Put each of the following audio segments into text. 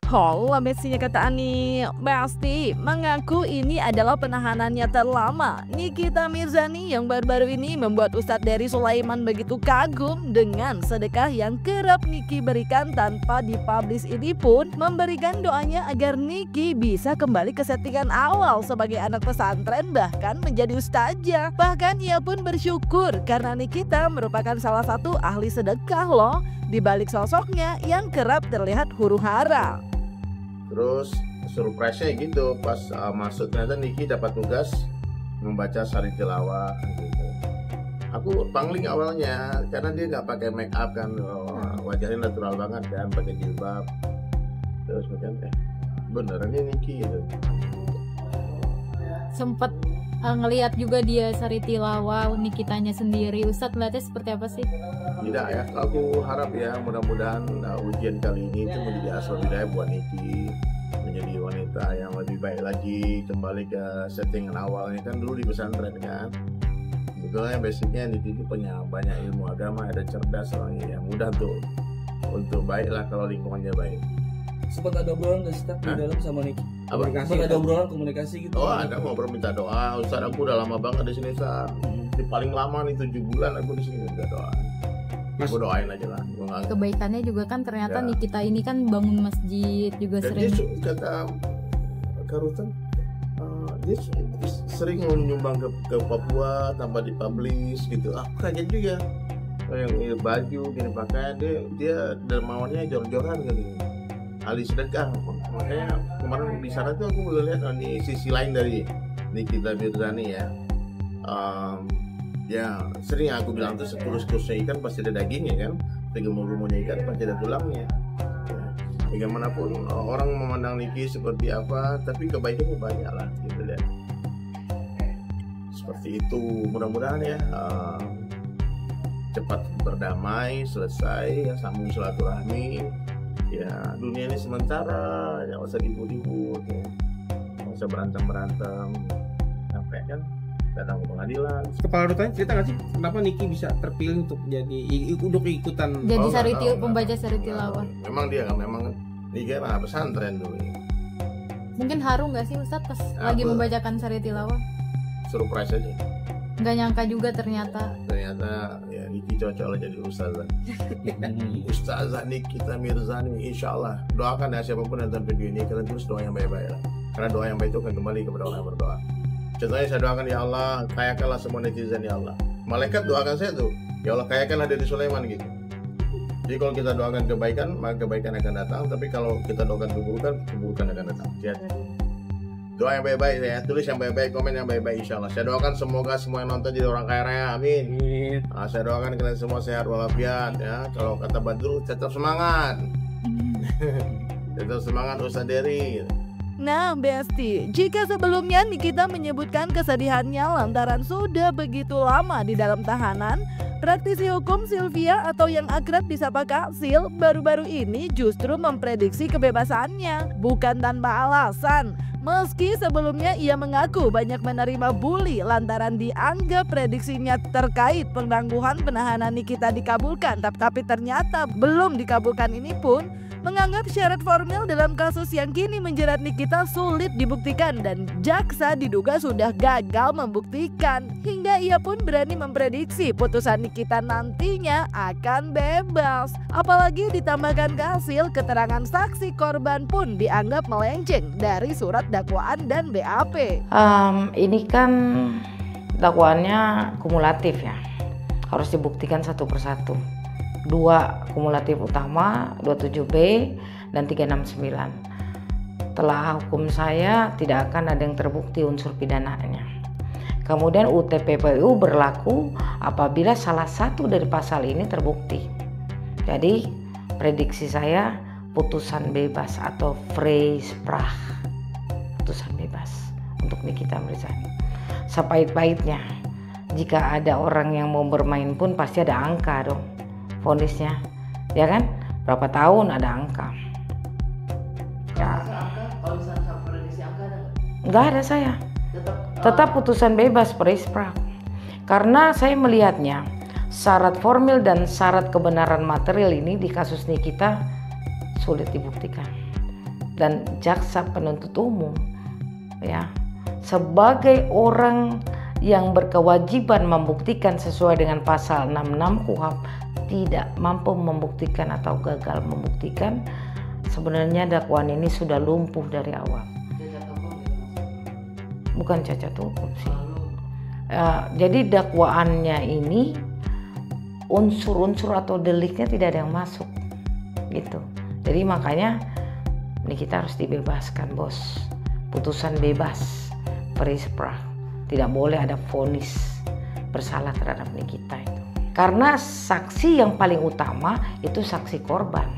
Halo, Besinya kata Ani. Besti mengaku ini adalah penahanannya terlama. Nikita Mirzani yang baru-baru ini membuat Ustadz Dery Sulaiman begitu kagum dengan sedekah yang kerap Niki berikan tanpa dipublish. Ini pun memberikan doanya agar Niki bisa kembali ke settingan awal sebagai anak pesantren, bahkan menjadi ustazah. Bahkan ia pun bersyukur karena Nikita merupakan salah satu ahli sedekah loh, di balik sosoknya yang kerap terlihat huru-hara. Terus surprise-nya gitu, pas masuk ternyata Niki dapat tugas membaca Sari Tilawah gitu. Aku pangling awalnya karena dia nggak pakai make up kan, wajahnya natural banget kan, pakai jilbab. Terus macam beneran ini Niki gitu. Sempet ngelihat juga dia Sari Tilawah, Nikitanya sendiri. Ustadz melihatnya seperti apa sih? Tidak ya, aku harap ya mudah-mudahan ujian kali ini itu menjadi asal hidayah buat Niki, menjadi wanita yang lebih baik lagi, kembali ke settingan awalnya kan dulu di pesantren kan. Sebetulnya basicnya Niki punya banyak ilmu agama, ada cerdas orangnya, yang mudah untuk baik lah kalau lingkungannya baik. Sempat ada obrolan nggak sih di dalam sama Niki? Sempat ada obrolan komunikasi gitu? Oh ada, ngobrol minta doa. Ustaz, aku udah lama banget di sini Ustaz. Paling lama nih 7 bulan aku di sini minta doa. Aku doain aja lah. Kebaikannya juga kan ternyata ya. Nikita ini kan bangun masjid juga. Dan sering. Dia kata Karutan, dia sering menyumbang ke Papua tanpa dipublish gitu. Aku kaget juga. Yang baju gini pakaian dia dermawannya jor-joran gitu. Ahli sedekah, makanya kemarin di sana tuh aku boleh lihat di sisi lain dari Nikita Mirzani ya. Ya sering aku bilang tuh sekurus-kurusnya ikan pasti ada dagingnya kan, segemul-gemulnya ikan pasti ada tulangnya. Ya, bagaimanapun orang memandang Niki seperti apa, tapi kebaikannya banyak lah gitu lihat. Seperti itu, mudah-mudahan ya cepat berdamai, selesai, ya sambung silaturahmi. Ya dunia ini sementara, ya nggak usah ribut-ribut, ya nggak usah berantem sampai kan datang ke pengadilan. Kepala Rutanya cerita nggak sih kenapa Niki bisa terpilih untuk jadi ikutan jadi pembaca Sari Tilawah? Memang dia kan Niki kan pesantren dulu. Mungkin haru nggak sih Ustadz pas lagi membacakan Sari Tilawah? Surprise aja. Nggak nyangka juga ternyata ya Niki cocok lah jadi ustazah. Ustazah Nikita Mirzani, insyaallah doakan ya siapapun yang nonton video ini, kalian terus doa yang baik-baik lah, karena doa yang baik itu akan kembali kepada orang yang berdoa. Contohnya saya doakan, ya Allah kayakanlah semua netizen ya Allah. Malaikat doakan saya tuh, ya Allah kayakanlah Dery Sulaiman gitu. Jadi kalau kita doakan kebaikan, maka kebaikan akan datang, tapi kalau kita doakan keburukan akan datang. Jadi doa yang baik-baik ya, tulis yang baik-baik, komen yang baik-baik, insyaallah. Saya doakan semoga semua yang nonton jadi orang kaya raya, amin. Saya doakan kalian semua sehat walafiat ya. Kalau kata Badru, tetap semangat. Tetap semangat Ustadz Dery. Nah Besti, jika sebelumnya Nikita menyebutkan kesedihannya lantaran sudah begitu lama di dalam tahanan, praktisi hukum Sylvia atau yang akrab disapa Kak Sil baru-baru ini justru memprediksi kebebasannya, bukan tanpa alasan. Meski sebelumnya ia mengaku banyak menerima bully lantaran dianggap prediksinya terkait penangguhan penahanan Nikita dikabulkan, tapi ternyata belum dikabulkan ini pun menganggap syarat formil dalam kasus yang kini menjerat Nikita sulit dibuktikan dan jaksa diduga sudah gagal membuktikan, hingga ia pun berani memprediksi putusan Nikita nantinya akan bebas. Apalagi ditambahkan hasil keterangan saksi korban pun dianggap melenceng dari surat dakwaan dan BAP. Ini kan dakwaannya kumulatif ya, harus dibuktikan satu persatu. 2 kumulatif utama, 27B dan 369. Setelah hukum saya tidak akan ada yang terbukti unsur pidananya. Kemudian UTPPU berlaku apabila salah satu dari pasal ini terbukti. Jadi prediksi saya putusan bebas atau Vrijspraak, putusan bebas untuk Nikita Mirzani. Sepahit-pahitnya, jika ada orang yang mau bermain pun pasti ada angka dong vonisnya, ya kan? Berapa tahun ada angka? Ya. Nggak ada saya. Tetap putusan bebas Vrijspraak. Karena saya melihatnya syarat formil dan syarat kebenaran material ini di kasus Nikita sulit dibuktikan. dan jaksa penuntut umum ya sebagai orang yang berkewajiban membuktikan sesuai dengan pasal 66 KUHP tidak mampu membuktikan atau gagal membuktikan, sebenarnya dakwaan ini sudah lumpuh dari awal. Bukan cacat hukum sih. Jadi dakwaannya ini unsur-unsur atau deliknya tidak ada yang masuk gitu. Jadi makanya ini kita harus dibebaskan, bos. Putusan bebas perispra. Tidak boleh ada vonis bersalah terhadap Nikita itu. Karena saksi yang paling utama itu saksi korban.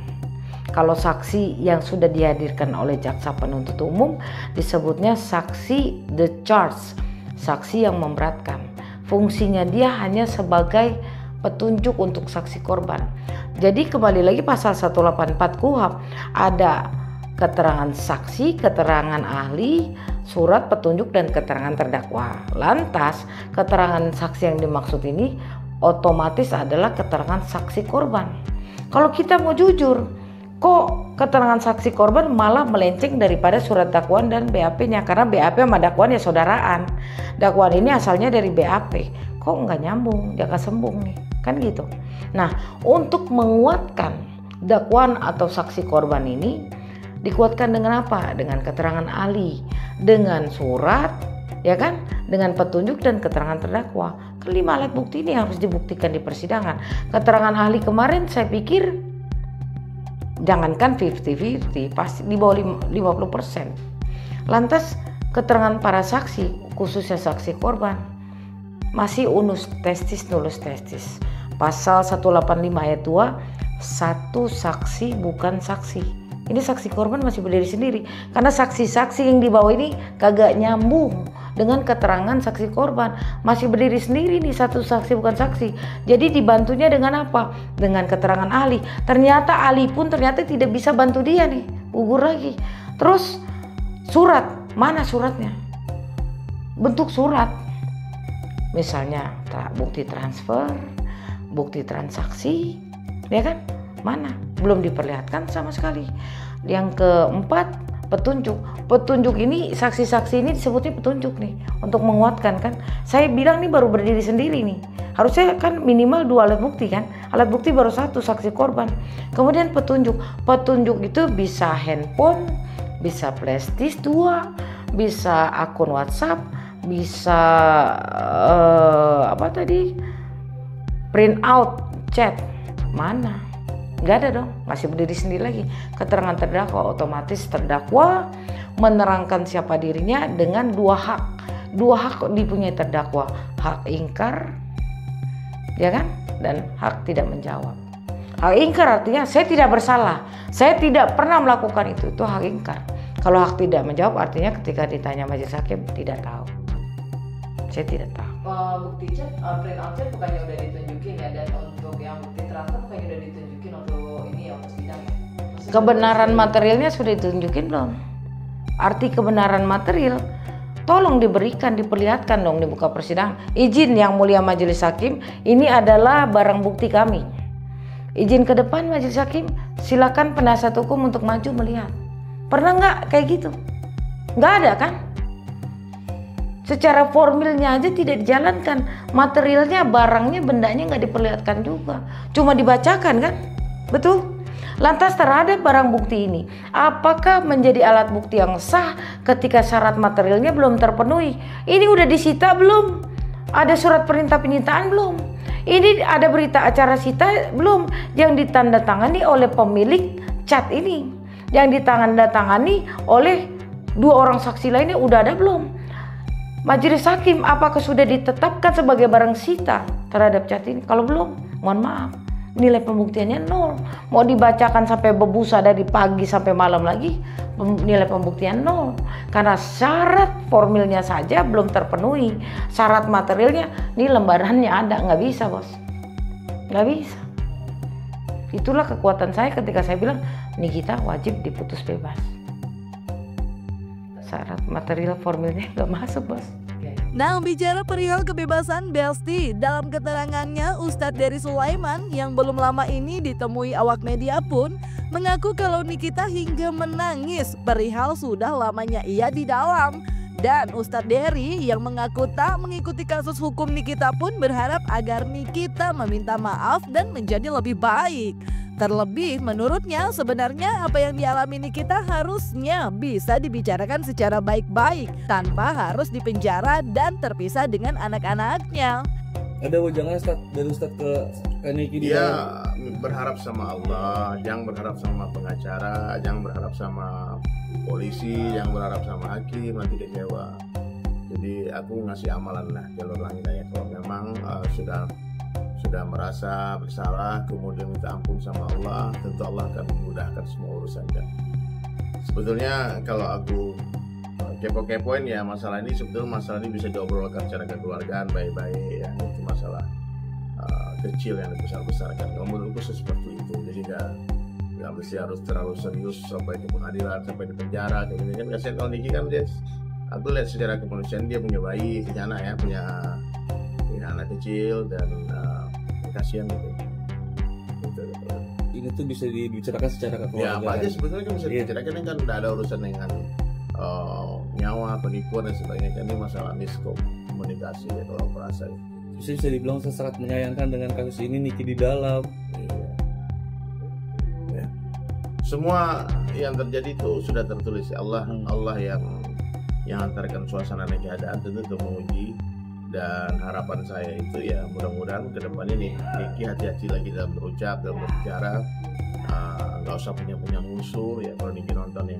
Kalau saksi yang sudah dihadirkan oleh jaksa penuntut umum disebutnya saksi the charge, saksi yang memberatkan. Fungsinya dia hanya sebagai petunjuk untuk saksi korban. Jadi kembali lagi pasal 184 KUHP ada keterangan saksi, keterangan ahli, surat petunjuk dan keterangan terdakwa. Lantas keterangan saksi yang dimaksud ini otomatis adalah keterangan saksi korban. Kalau kita mau jujur, kok keterangan saksi korban malah melenceng daripada surat dakwaan dan BAP-nya, karena BAP sama dakwaan ya saudaraan. Dakwaan ini asalnya dari BAP, kok nggak nyambung, dia kesembung nih, kan gitu. Nah, untuk menguatkan dakwaan atau saksi korban ini dikuatkan dengan apa? Dengan keterangan ahli, dengan surat, ya kan? Dengan petunjuk dan keterangan terdakwa. Kelima alat bukti ini harus dibuktikan di persidangan. Keterangan ahli kemarin saya pikir jangankan 50-50, pasti di bawah 50%. Lantas keterangan para saksi, khususnya saksi korban, masih unus testis nullus testis. Pasal 185 ayat 2, satu saksi bukan saksi. Ini saksi korban masih berdiri sendiri karena saksi-saksi yang dibawa ini kagak nyambung dengan keterangan saksi korban, masih berdiri sendiri nih, satu saksi bukan saksi. Jadi dibantunya dengan apa? Dengan keterangan ahli. Ternyata ahli pun ternyata tidak bisa bantu dia nih, gugur lagi. Terus surat, mana suratnya? Bentuk surat, misalnya bukti transfer, bukti transaksi, ya kan? Mana? Belum diperlihatkan sama sekali. Yang keempat, petunjuk. Petunjuk ini, saksi-saksi ini disebutnya petunjuk nih, untuk menguatkan kan. Saya bilang nih baru berdiri sendiri nih. Harusnya kan minimal 2 alat bukti kan. Alat bukti baru 1, saksi korban. Kemudian petunjuk. Petunjuk itu bisa handphone, bisa flash disk 2, bisa akun WhatsApp, bisa print out chat. Mana? Nggak ada dong, masih berdiri sendiri lagi. Keterangan terdakwa, otomatis terdakwa menerangkan siapa dirinya dengan 2 hak. 2 hak dipunyai terdakwa, hak ingkar, ya kan, dan hak tidak menjawab. Hak ingkar artinya saya tidak bersalah, saya tidak pernah melakukan itu hak ingkar. Kalau hak tidak menjawab artinya ketika ditanya majelis hakim tidak tahu, saya tidak tahu. Bukti chat, print out chat bukannya udah ditunjukin ya, dan untuk yang bukti transfer bukannya udah ditunjukin untuk ini ya, untuk sidang ya? Kebenaran materialnya sudah ditunjukin belum? Arti kebenaran material tolong diberikan, diperlihatkan dong di muka persidangan. Izin yang mulia majelis hakim, ini adalah barang bukti kami. Izin ke depan majelis hakim, silakan penasihat hukum untuk maju melihat. Pernah nggak kayak gitu? Nggak ada kan? Secara formilnya aja tidak dijalankan, materialnya, barangnya, bendanya nggak diperlihatkan juga, cuma dibacakan kan, betul? Lantas terhadap barang bukti ini, apakah menjadi alat bukti yang sah ketika syarat materialnya belum terpenuhi? Ini udah disita belum? Ada surat perintah penyitaan belum? Ini ada berita acara sita belum? Yang ditandatangani oleh pemilik chat ini, yang ditandatangani oleh 2 orang saksi lainnya udah ada belum? Majelis hakim apakah sudah ditetapkan sebagai barang sita terhadap chat ini? Kalau belum, mohon maaf, nilai pembuktiannya 0. Mau dibacakan sampai bebusa dari pagi sampai malam lagi, nilai pembuktian 0. Karena syarat formilnya saja belum terpenuhi. Syarat materialnya, ini lembarannya ada, nggak bisa bos, nggak bisa. Itulah kekuatan saya ketika saya bilang Nikita wajib diputus bebas. Syarat material formilnya nggak masuk bos. Nah, bicara perihal kebebasan Belsti, dalam keterangannya Ustadz Dery Sulaiman yang belum lama ini ditemui awak media pun mengaku kalau Nikita hingga menangis perihal sudah lamanya ia di dalam. Dan Ustadz Dery yang mengaku tak mengikuti kasus hukum Nikita pun berharap agar Nikita meminta maaf dan menjadi lebih baik. Terlebih menurutnya sebenarnya apa yang dialami Nikita harusnya bisa dibicarakan secara baik-baik tanpa harus dipenjara dan terpisah dengan anak-anaknya. Ada wejangan Ustaz, dari Ustaz ke Niki di Dia berharap sama Allah, jangan berharap sama pengacara, jangan berharap sama polisi, jangan berharap sama hakim, nanti kecewa. Jadi aku ngasih amalan lah jalur langit ya. Kalau memang sudah merasa bersalah, kemudian minta ampun sama Allah, tentu Allah akan memudahkan semua urusannya. Sebetulnya kalau aku kepo-kepoin ya masalah ini, sebetulnya masalah ini bisa diobrolkan secara kekeluargaan baik-baik ya. Itu masalah kecil yang dibesar-besarkan. Kalau menurutku seperti itu. Jadi nggak mesti harus terlalu serius sampai ke pengadilan, sampai ke penjara kayak gini kan. Kasihan kalau Niki kan dia, aku lihat secara kemanusiaan dia punya bayi, punya anak ya, punya anak kecil dan kasihan gitu. ini tuh bisa dibicarakan secara Ya kekeluargaan. apa aja sebetulnya kan bisa dibicarakan, kan tidak ada urusan dengan nyawa, penipuan dan sebagainya. Kan ini masalah miskomunikasi ya kalau merasa. Bisa dibilang saya sangat menyayangkan dengan kasus ini Niki di dalam. Iya. Ya. Semua yang terjadi itu sudah tertulis. Allah yang antarkan suasana keadaan tentu untuk menguji, dan harapan saya itu ya mudah-mudahan ke depan ini Niki hati-hati lagi dalam berucap, dalam berbicara, nggak usah punya musuh ya. Kalau Niki nonton ya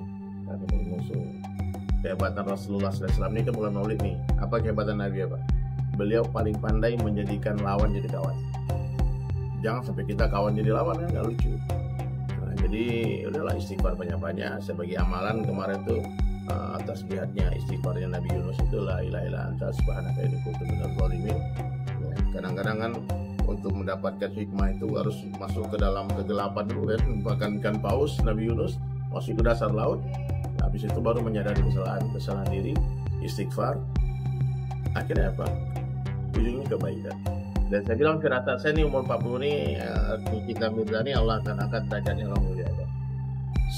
nggak punya musuh. Kehebatan Rasulullah SAW ini kan bukan maulid nih. Apa kehebatan Nabi apa? Beliau paling pandai menjadikan lawan jadi kawan. Jangan sampai kita kawan jadi lawan, kan nggak lucu. Nah, jadi udahlah istighfar banyak-banyak. Sebagai amalan kemarin tuh atas pihaknya istighfarnya Nabi Yunus itu la ilaha illa anta subhanaka inni kuntu minadz zalimin. Kadang-kadang kan untuk mendapatkan hikmah itu harus masuk ke dalam kegelapan dulu kan. Bahkan ikan paus Nabi Yunus masuk ke dasar laut. Habis itu baru menyadari kesalahan diri, istighfar. Akhirnya apa? Ujungnya kebaikan. Dan saya bilang firasat saya nih umur 40 nih, Nikita Mirzani Allah akan angkat derajatnya orang mulia.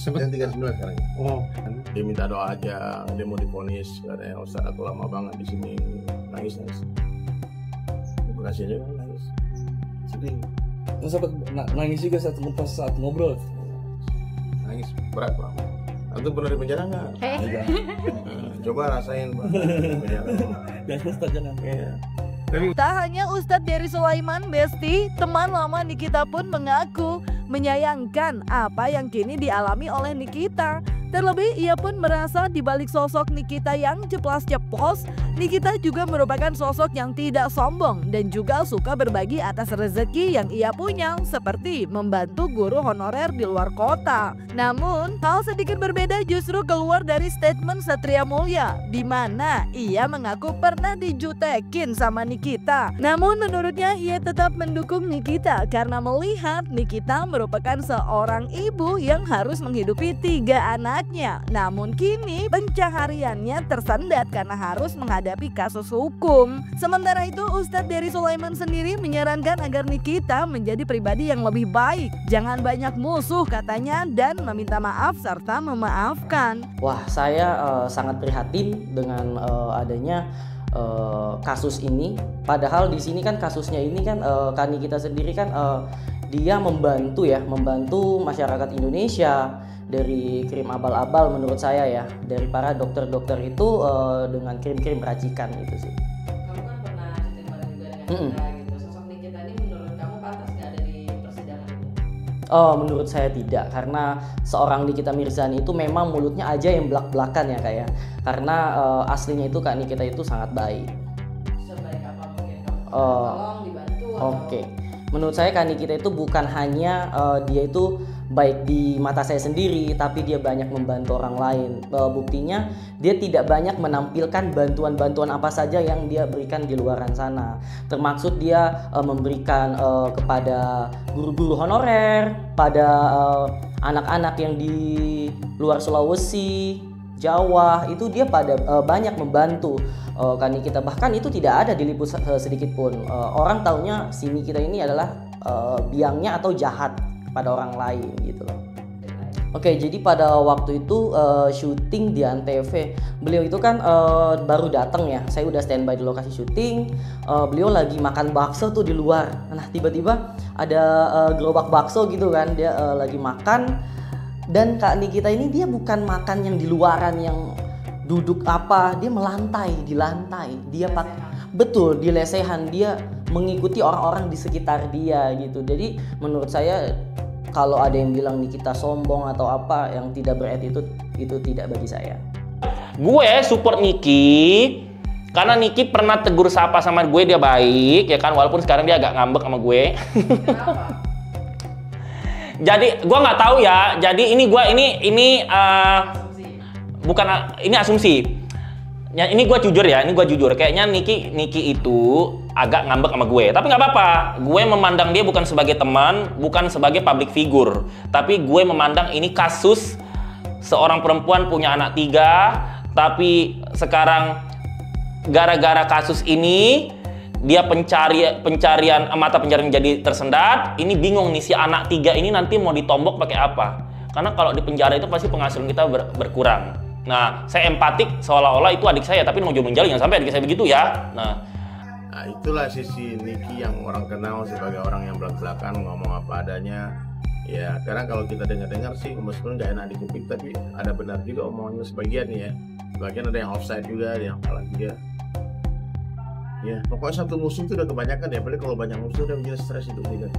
Yang 39 sekarang. Oh, Dia minta doa aja, dia mau divonis karena Ustaz aku lama banget di sini, nangis. Terima kasih aja nangis. Sedih. Terus sempat nangis juga saat ngobrol. Nangis berat Pak. Antum pernah di penjara nggak? Iya. Coba rasain Pak. Jangan Ustaz, jangan. Iya. Tak hanya Ustadz Dery Sulaiman, Besti, teman lama Nikita pun mengaku menyayangkan apa yang kini dialami oleh Nikita. Terlebih ia pun merasa di balik sosok Nikita yang ceplas-ceplos, Nikita juga merupakan sosok yang tidak sombong dan juga suka berbagi atas rezeki yang ia punya, seperti membantu guru honorer di luar kota. Namun hal sedikit berbeda justru keluar dari statement Satria Mulia, di mana ia mengaku pernah dijutekin sama Nikita. Namun menurutnya ia tetap mendukung Nikita karena melihat Nikita merupakan seorang ibu yang harus menghidupi 3 anaknya. Namun kini pencahariannya tersendat karena harus menghadapi kasus hukum. Sementara itu Ustadz Dery Sulaiman sendiri menyarankan agar Nikita menjadi pribadi yang lebih baik, jangan banyak musuh katanya, dan meminta maaf serta memaafkan. Wah, saya sangat prihatin dengan adanya kasus ini. Padahal di sini kan kasusnya ini kan Nikita sendiri kan dia membantu masyarakat Indonesia dari krim abal-abal menurut saya ya, dari para dokter-dokter itu dengan krim-krim racikan itu sih. Kamu kan pernah syuting bareng juga dengan Nikita gitu. Sosok Nikita ini menurut kamu pantas nggak ada di persidangan ini? Oh, menurut saya tidak, karena seorang Nikita Mirzani itu memang mulutnya aja yang belak-belakan ya kayak. Karena aslinya itu Kak Nikita itu sangat baik. Sebaik apa mungkin kamu tolong dibantu? Oke. Menurut saya Kak Nikita itu bukan hanya dia itu baik di mata saya sendiri, tapi dia banyak membantu orang lain. Buktinya dia tidak banyak menampilkan bantuan-bantuan apa saja yang dia berikan di luaran sana. Termaksud dia memberikan kepada guru-guru honorer, pada anak-anak yang di luar Sulawesi, Jawa, itu dia pada banyak membantu Kak Nikita. Bahkan itu tidak ada diliput sedikit pun. Orang taunya si Nikita ini adalah biangnya atau jahat pada orang lain gitu loh. Oke, jadi pada waktu itu syuting di Antv, beliau itu kan baru datang ya. Saya udah standby di lokasi syuting. Beliau lagi makan bakso tuh di luar. Nah, tiba-tiba ada gerobak bakso gitu kan, dia lagi makan. Dan Kak Nikita ini dia bukan makan yang di luaran yang duduk apa, dia melantai di lantai. Dia betul di lesehan, dia mengikuti orang-orang di sekitar dia gitu. Jadi menurut saya kalau ada yang bilang Nikita sombong atau apa yang tidak beretik itu tidak bagi saya. Gue support Niki karena Niki pernah tegur sapa sama gue, dia baik ya kan, walaupun sekarang dia agak ngambek sama gue. Jadi gue nggak tahu ya. Jadi ini bukan ini asumsi. Ya, ini gue jujur ya, kayaknya Niki itu agak ngambek sama gue. Tapi nggak apa-apa, gue memandang dia bukan sebagai teman, bukan sebagai public figure. Tapi gue memandang ini kasus seorang perempuan punya anak 3, tapi sekarang gara-gara kasus ini dia pencarian mata pencarian jadi tersendat. Ini bingung nih si anak 3 ini nanti mau ditombok pakai apa? Karena kalau di penjara itu pasti penghasilan kita berkurang. Nah, saya empatik seolah-olah itu adik saya, tapi nojol menjali jangan sampai adik saya begitu ya. Nah, itulah sisi Niki yang orang kenal sebagai orang yang belak-belakan, ngomong apa adanya. Ya, karena kalau kita dengar-dengar sih meskipun nggak enak di kuping, tapi ada benar juga omongannya sebagian ya. Sebagian ada yang offside juga, ada yang salah juga. Ya, pokoknya satu musuh itu udah kebanyakan ya, apalagi kalau banyak musuh udah menjadi stres itu kan.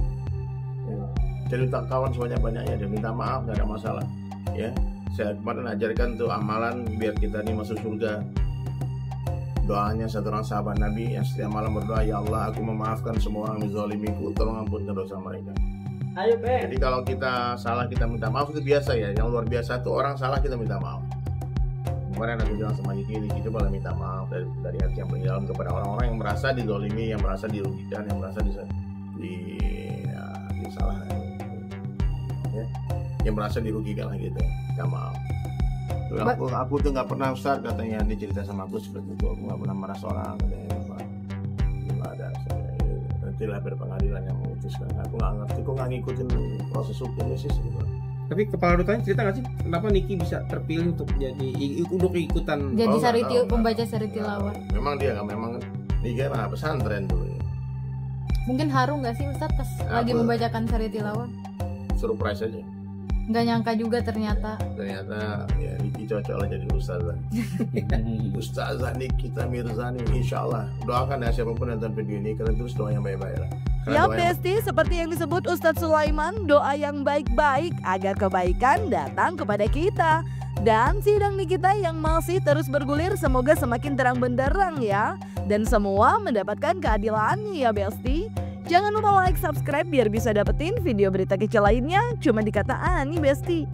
Ya. Jadi tak kawan sebanyak-banyaknya, dia minta maaf nggak ada masalah. Ya. Saya kemarin ajarkan tuh amalan biar kita nih masuk surga. Doanya satu orang sahabat Nabi yang setiap malam berdoa, ya Allah aku memaafkan semua orang menzalimiku, tolong ampunkan dosa mereka. Ayo Pe. Jadi kalau kita salah kita minta maaf itu biasa ya. Yang luar biasa tuh orang salah kita minta maaf. Kemarin aku bilang sama Niki coba minta maaf dari hati yang paling dalam kepada orang-orang yang merasa dizalimi, yang merasa dirugikan, yang merasa disalah, ya, yang merasa dirugikan lah gitu. Gak maaf. Aku tuh nggak pernah, Ustaz, katanya dia cerita sama aku seperti itu. Aku nggak pernah marah seorang, katanya. Nggak ada. Nantilah berpengadilan yang memutuskan. Aku nggak ngerti, kok nggak ngikutin proses hukumnya sih. Tapi kepala dutaan cerita nggak sih kenapa Niki bisa terpilih untuk jadi ikutan jadi pembaca sari tilawah? Memang dia nggak, memang Niki mah pesantren dulu ya. Mungkin haru nggak sih Ustaz pas lagi membacakan sari tilawah? Surprise aja. Nggak nyangka juga ternyata ya Niki cocok lah jadi ustazah. Ustazah Nikita Mirzani, insya Allah. Doakan ya siapapun yang nonton video ini, kalian terus doa yang baik-baik lah. Ya Besti, seperti yang disebut Ustadz Sulaiman, doa yang baik-baik agar kebaikan datang kepada kita. Dan sidang Nikita yang masih terus bergulir semoga semakin terang benderang ya. Dan semua mendapatkan keadilannya ya Besti. Jangan lupa like, subscribe biar bisa dapetin video berita kecil lainnya cuma di Kata Ani Besti.